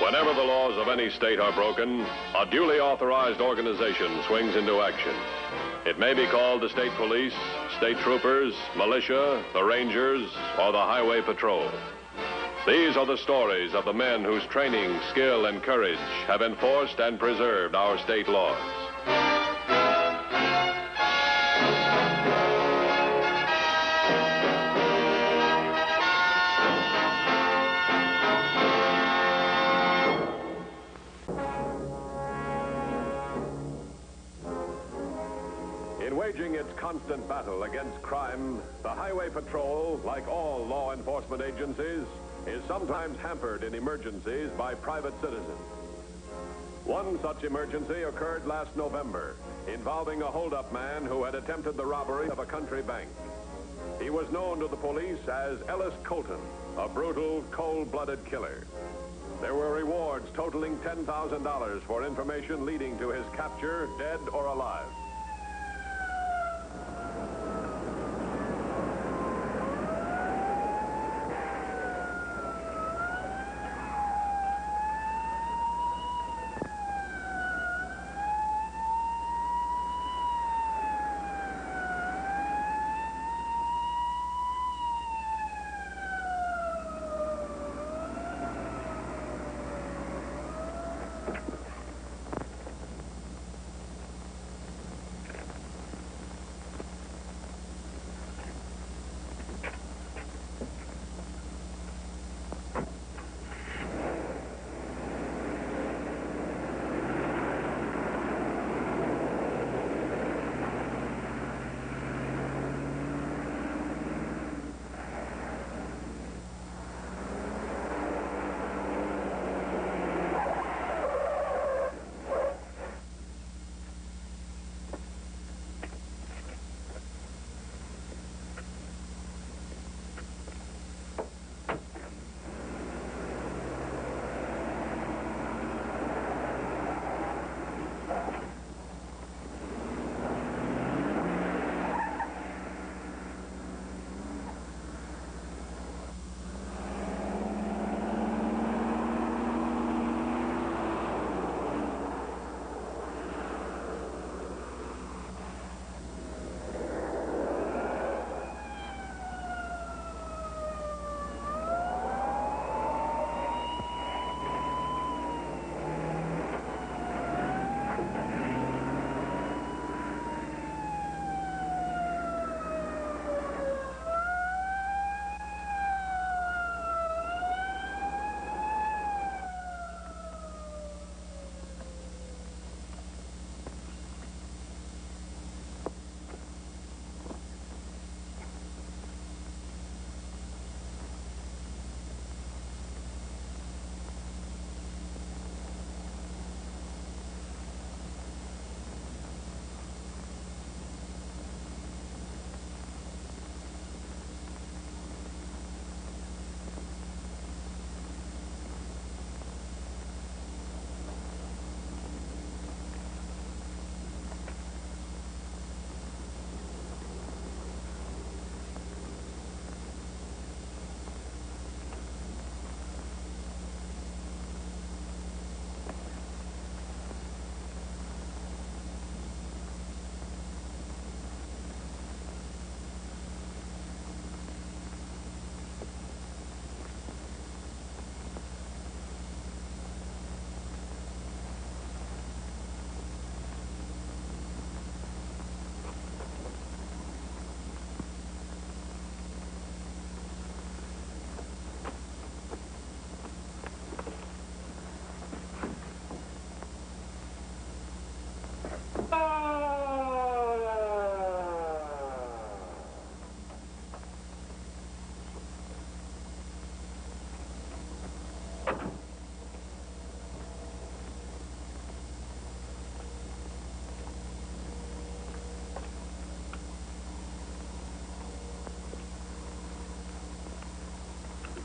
Whenever the laws of any state are broken, a duly authorized organization swings into action. It may be called the state police, state troopers, militia, the rangers, or the highway patrol. These are the stories of the men whose training, skill, and courage have enforced and preserved our state laws. In waging its constant battle against crime, the Highway Patrol, like all law enforcement agencies, is sometimes hampered in emergencies by private citizens. One such emergency occurred last November, involving a hold-up man who had attempted the robbery of a country bank. He was known to the police as Ellis Colton, a brutal, cold-blooded killer. There were rewards totaling $10,000 for information leading to his capture, dead or alive.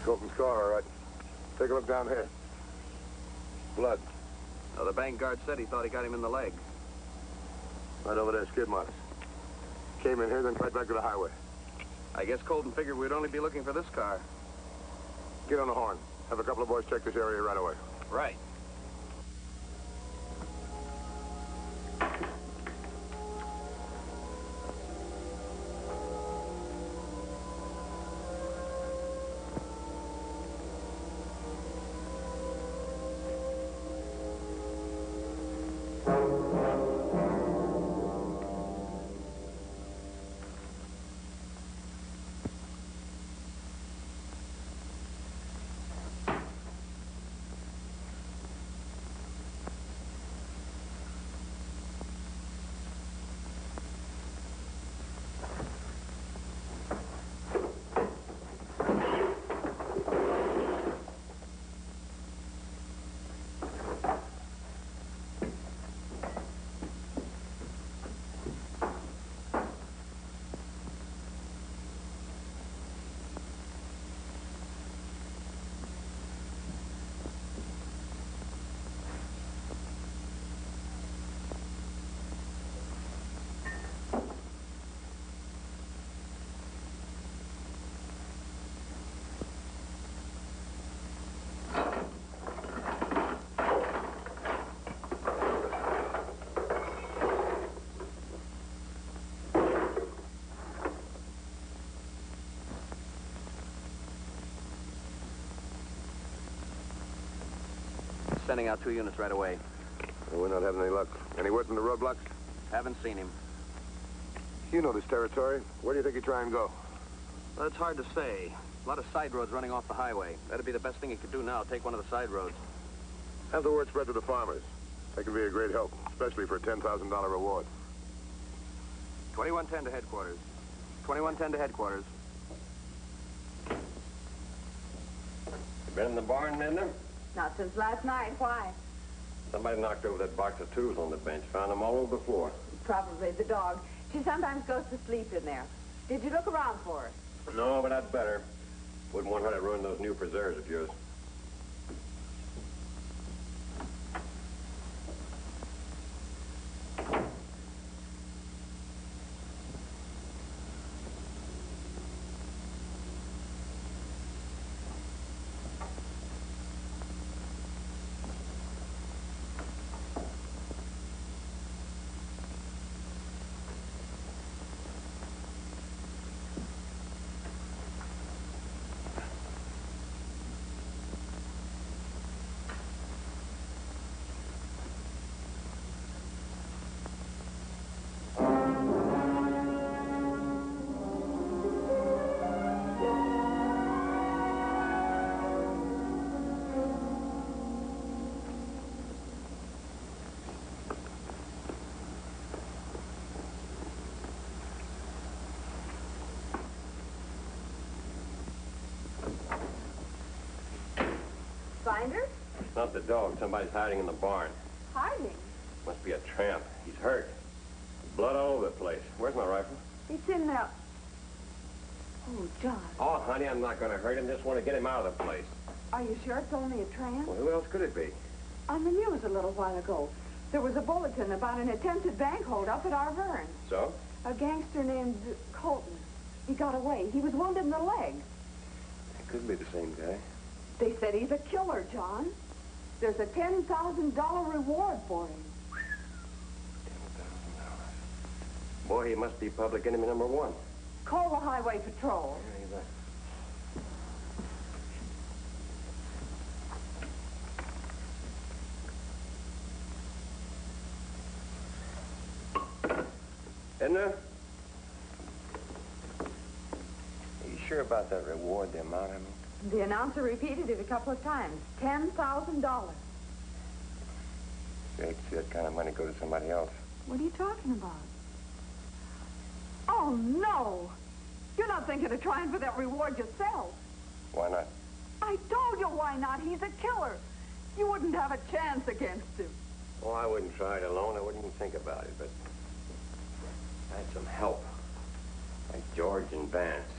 Colton's car, all right. Take a look down here. Blood. Well, the bank guard said he thought he got him in the leg. Right over there, skid marks. Came in here, then right back to the highway. I guess Colton figured we'd only be looking for this car. Get on the horn. Have a couple of boys check this area right away. Right. Sending out 2 units right away. Well, we're not having any luck. Any word from the roadblocks? Haven't seen him. You know this territory. Where do you think he'd try and go? Well, it's hard to say. A lot of side roads running off the highway. That'd be the best thing he could do now, take one of the side roads. Have the word spread to the farmers. That could be a great help, especially for a $10,000 reward. 2110 to headquarters. 2110 to headquarters. You been in the barn, Midna? Not since last night. Why? Somebody knocked over that box of tools on the bench. Found them all over the floor. Probably the dog. She sometimes goes to sleep in there. Did you look around for her? No, but that's better. Wouldn't want her to ruin those new preserves of yours. Find her? It's not the dog. Somebody's hiding in the barn. Hiding. Must be a tramp. He's hurt. Blood all over the place. Where's my rifle? It's in there. Oh, John. Oh, honey, I'm not going to hurt him. Just want to get him out of the place. Are you sure it's only a tramp? Well, who else could it be? On the news a little while ago, there was a bulletin about an attempted bank holdup at Arverne. So? A gangster named Colton. He got away. He was wounded in the leg. It could be the same guy. They said he's a killer, John. There's a $10,000 reward for him. $10,000. Boy, he must be public enemy number 1. Call the highway patrol. Yeah, you bet. Edna? Are you sure about that reward, the amount, I mean? The announcer repeated it a couple of times. $10,000. You hate to see that kind of money go to somebody else. What are you talking about? Oh, no. You're not thinking of trying for that reward yourself. Why not? I told you why not. He's a killer. You wouldn't have a chance against him. Oh, I wouldn't try it alone. I wouldn't even think about it, but I had some help. Like George and Vance.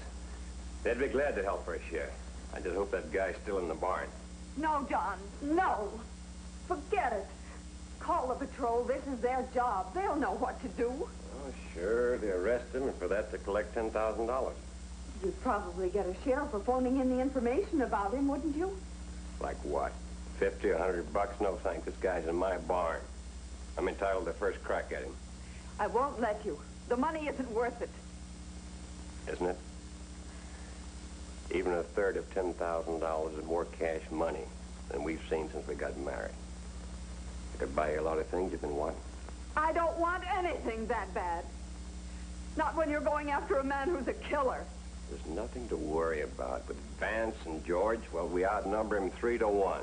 They'd be glad to help for a share. I just hope that guy's still in the barn. No, John. No. Forget it. call the patrol. This is their job. They'll know what to do. Oh, sure. They arrest him, and for that, to collect $10,000. You'd probably get a sheriff for phoning in the information about him, wouldn't you? Like what? 50, $100? No, thanks. This guy's in my barn. I'm entitled to first crack at him. I won't let you. The money isn't worth it. Isn't it? Even a third of $10,000 is more cash money than we've seen since we got married. I could buy you a lot of things you've been wanting. I don't want anything that bad. Not when you're going after a man who's a killer. There's nothing to worry about. With Vance and George, well, we outnumber him 3 to 1.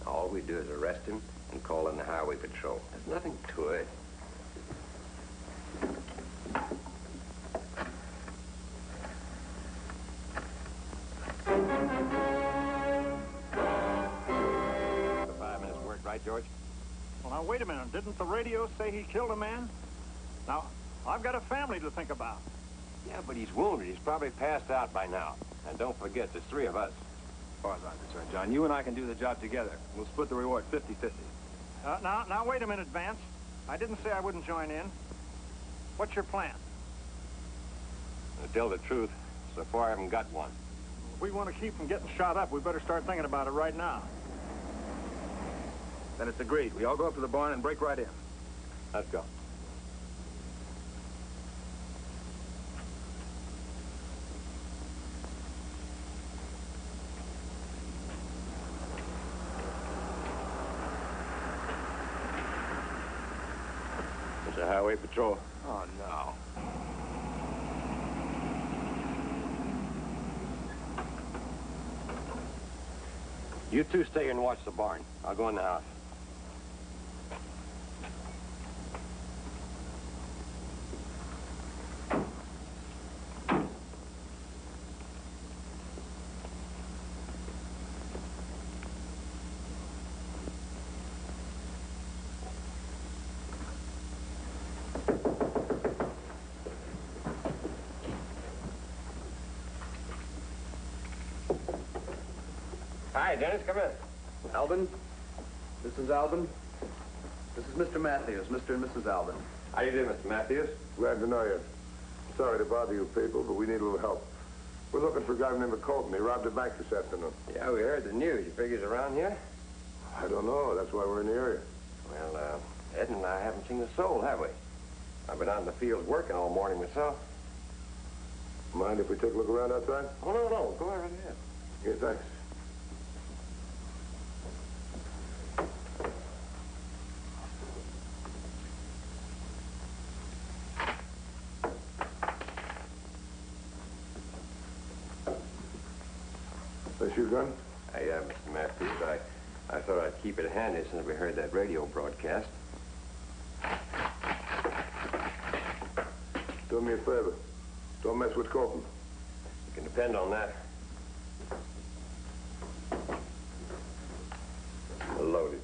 All we do is arrest him and call in the highway patrol. There's nothing to it. The 5 minutes worked, right, George? Well, now, wait a minute. Didn't the radio say he killed a man? Now, I've got a family to think about. Yeah, but he's wounded. He's probably passed out by now. And don't forget, there's 3 of us. As far as I'm concerned, John, you and I can do the job together. We'll split the reward 50-50. Now, wait a minute, Vance. I didn't say I wouldn't join in. What's your plan? To tell the truth, so far I haven't got one. If we want to keep from getting shot up, we better start thinking about it right now. Then it's agreed. We all go up to the barn and break right in. Let's go. It's a highway patrol. Oh, no. You two stay here and watch the barn. I'll go in the house. Hi, Dennis, come in. Albin? Mrs. Albin? This is Mr. Matthews, Mr. and Mrs. Albin. How do you do, Mr. Matthews? Glad to know you. Sorry to bother you people, but we need a little help. We're looking for a guy named Colton. He robbed a bank this afternoon. Yeah, we heard the news. You figures around here? I don't know. That's why we're in the area. Well, Ed and I haven't seen a soul, have we? I've been out in the field working all morning myself. Mind if we take a look around outside? Oh, no. Go right ahead. Yeah, thanks. That's your gun? Mr. Matthews, I thought I'd keep it handy since we heard that radio broadcast. Do me a favor. Don't mess with Colton. You can depend on that. Loaded.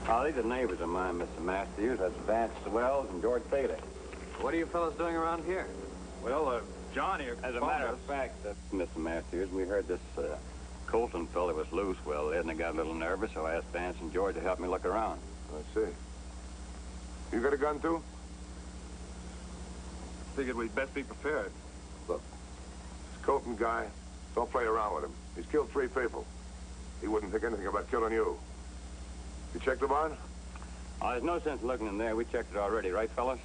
Oh, these are neighbors of mine, Mr. Matthews. That's Vance Wells and George Bailey. What are you fellas doing around here? Well, Johnny... As a matter of fact, Mr. Matthews, we heard this Colton fella was loose. Well, Ed and I got a little nervous, so I asked Vance and George to help me look around. I see. You got a gun, too? Figured we'd best be prepared. Look, this Colton guy, don't play around with him. He's killed 3 people. He wouldn't think anything about killing you. You checked the barn? Oh, there's no sense looking in there. We checked it already, right, fellas?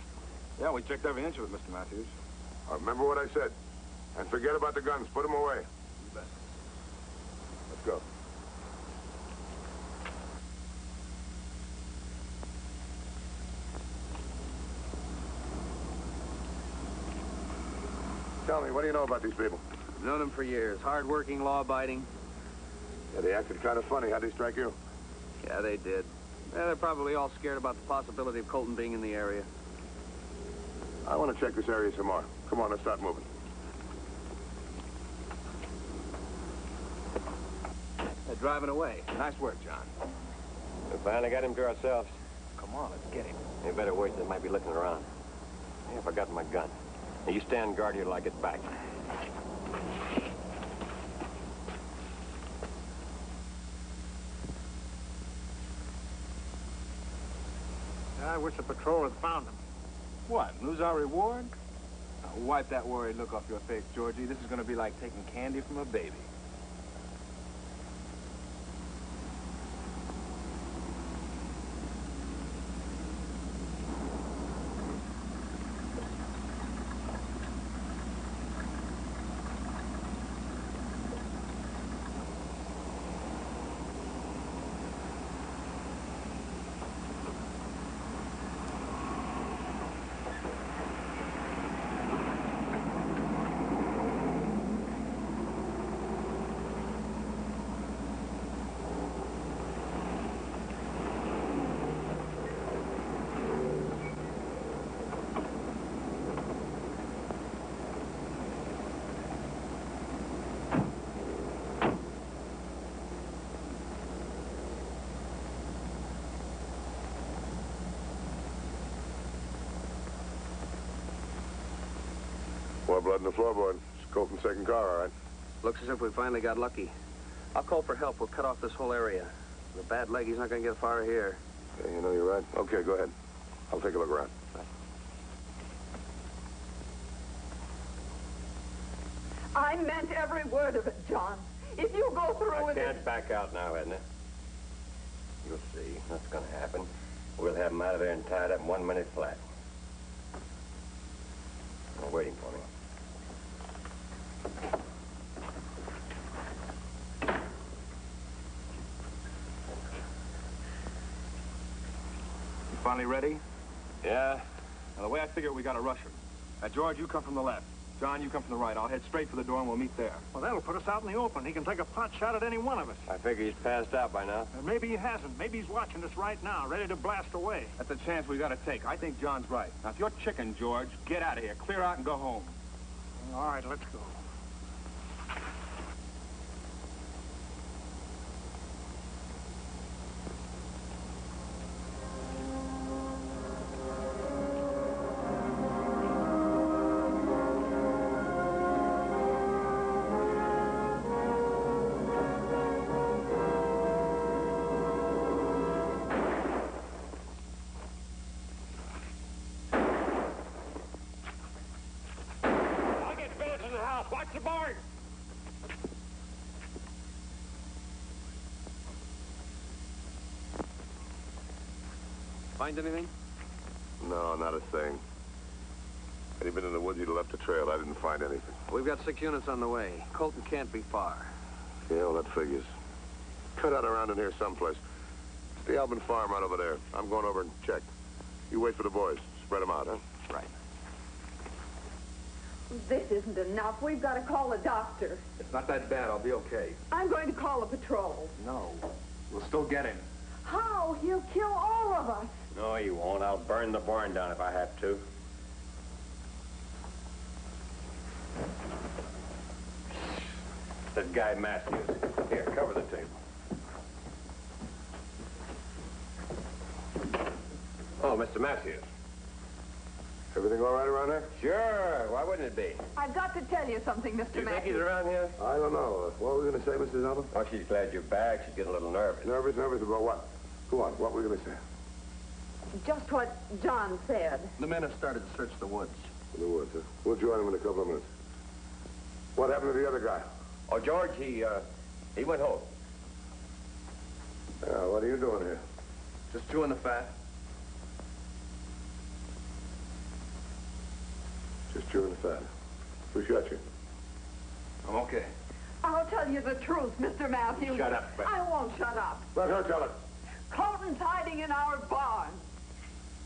Yeah, we checked every inch of it, Mr. Matthews. Remember what I said. And forget about the guns. Put them away. You bet. Let's go. Tell me, what do you know about these people? Known them for years. Hard-working, law-abiding. Yeah, they acted kind of funny. How'd they strike you? Yeah, they did. Yeah, they're probably all scared about the possibility of Colton being in the area. I want to check this area some more. Come on, let's start moving. They're driving away. Nice work, John. We finally got him to ourselves. Come on, let's get him. You better wait. They might be looking around. Hey, I forgot my gun. Now, you stand guard here till I get back. I wish the patrol had found him. What, lose our reward? Now, wipe that worried look off your face, Georgie. This is going to be like taking candy from a baby. More blood in the floorboard. It's Colton's second car, all right. Looks as if we finally got lucky. I'll call for help. We'll cut off this whole area. The bad leg, he's not going to get far here. Yeah, you know you're right. Okay, go ahead. I'll take a look around. I meant every word of it, John. If you go through with I it... can't back out now, Edna. You'll see. What's going to happen. We'll have him out of there and tied up in 1 minute flat. They're waiting for me. You finally ready? Yeah? Now, the way I figure it, we got to rush him. Now, George, you come from the left. John, you come from the right. I'll head straight for the door and we'll meet there. Well, that'll put us out in the open. He can take a pot shot at any one of us. I figure he's passed out by now. Maybe he hasn't. Maybe he's watching us right now, ready to blast away. That's a chance we got to take. I think John's right. Now, if you're chicken, George, get out of here. Clear out and go home. All right, let's go. Watch the board! Find anything? No, not a thing. Had he been in the woods, he'd have left a trail. I didn't find anything. We've got 6 units on the way. Colton can't be far. Yeah, well, that figures. Cut out around in here someplace. It's the Albin farm right over there. I'm going over and check. You wait for the boys. Spread them out, huh? Right. This isn't enough. We've got to call a doctor. It's not that bad. I'll be okay. I'm going to call a patrol. No. We'll still get him. How? He'll kill all of us. No, you won't. I'll burn the barn down if I have to. That guy Matthews. Here, cover the table. Oh, Mr. Matthews. Everything all right around there? Sure. Why wouldn't it be? I've got to tell you something, Mr. You think Matthews. he's around here? I don't know. What were we going to say, Mrs. Albin? Oh, she's glad you're back. She's getting a little nervous. Nervous about what? Go on. What were we going to say? Just what John said. The men have started to search the woods. In the woods, huh? We'll join them in a couple of minutes. What happened to the other guy? Oh, George, he went home. Yeah, what are you doing here? Just chewing the fat. Just chewing the fat. Who shot you? I'm okay. I'll tell you the truth, Mr. Matthews. Shut up, Beth. I won't shut up. Let her tell it. Colton's hiding in our barn.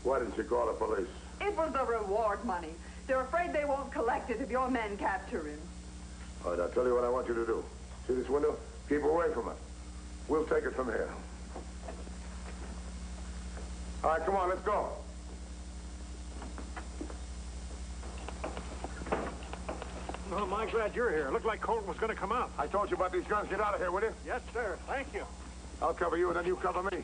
Why didn't you call the police? It was the reward money. They're afraid they won't collect it if your men capture him. All right, I'll tell you what I want you to do. See this window? Keep away from it. We'll take it from here. All right, come on, let's go. Oh, my, glad you're here. Looked like Colton was going to come out. I told you about these guns. Get out of here, will you? Yes, sir. Thank you. I'll cover you, and then you cover me.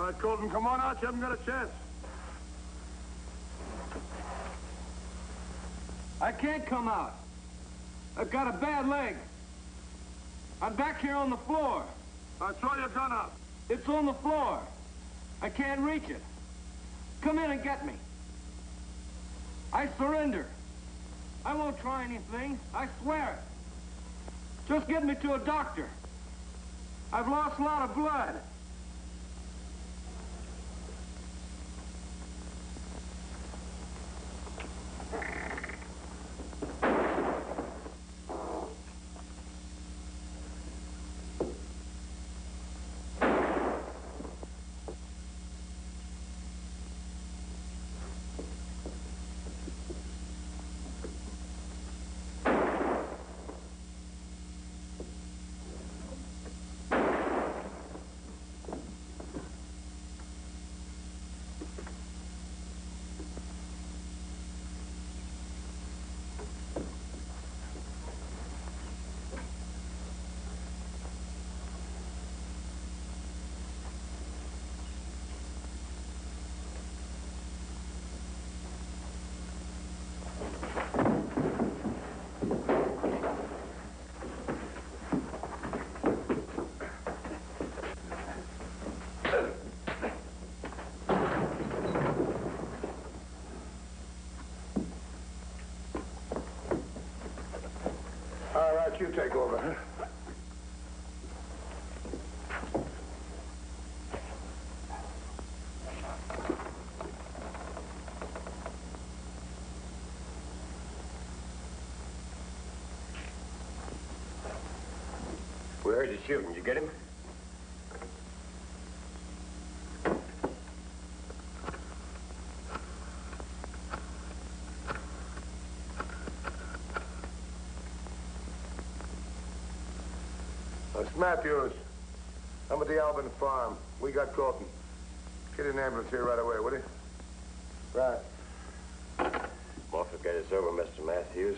right, Colton, come on out. You haven't got a chance. I can't come out. I've got a bad leg. I'm back here on the floor. All right, throw your gun out. It's on the floor. I can't reach it. Come in and get me. I surrender. I won't try anything. I swear it. Just get me to a doctor. I've lost a lot of blood. All right, you take over, huh? We heard you shooting. Did you get him? It's Matthews. I'm at the Albin farm. We got Colton. Get an ambulance here right away, will you? Right. Moffat got us over, Mr. Matthews.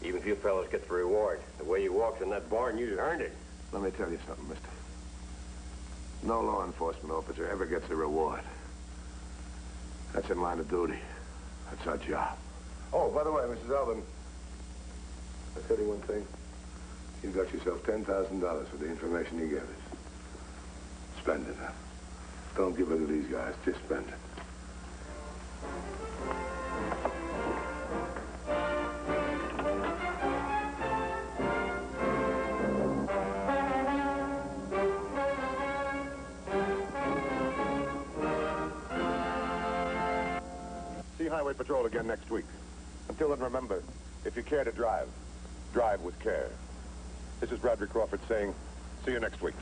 Even if you fellows get the reward, the way you walked in that barn, you earned it. Let me tell you something, mister. No law enforcement officer ever gets a reward. That's in line of duty. That's our job. Oh, by the way, Mrs. Albin, I'll tell you one thing. You got yourself $10,000 for the information you gave us. Spend it, huh? Don't give it to these guys. Just spend it. See Highway Patrol again next week. Until then, remember, if you care to drive, drive with care. This is Bradley Crawford saying, see you next week.